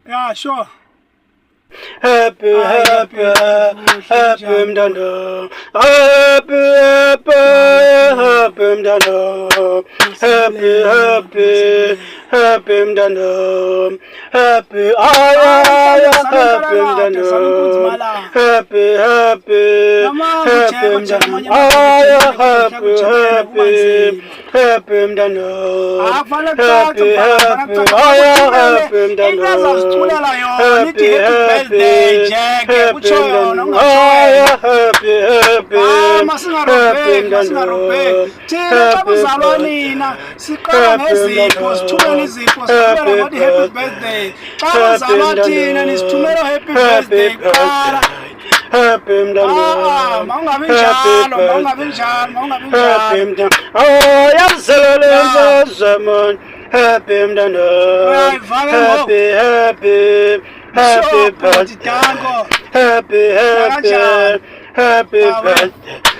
Yeah, sure. Happy, happy, happy, mdano. Happy, happy, happy, mdano. Happy, happy, happy, mdano. Happy, happy, mdano. Happy, happy, happy, mdano. Happy, happy, happy, mdano. Happy, happy, happy, mdano. Birthday, Jeke. Utsho yona Happy, happy, masingarobheki. Thina xa kuzalwa nina siqala ngezipho, sithumela izipho, sithumela ngathi happy birthday. Xa kuzalwa thina nisithumela happy birthday kuqala. Happy mdano. Mawungabi njalo, mawungabi njalo, mawungabi njalo. Happy mdano. Oh, yazelele zaman. Happy mdano. Happy, happy, happy birthday. Happy, happy, happy birthday.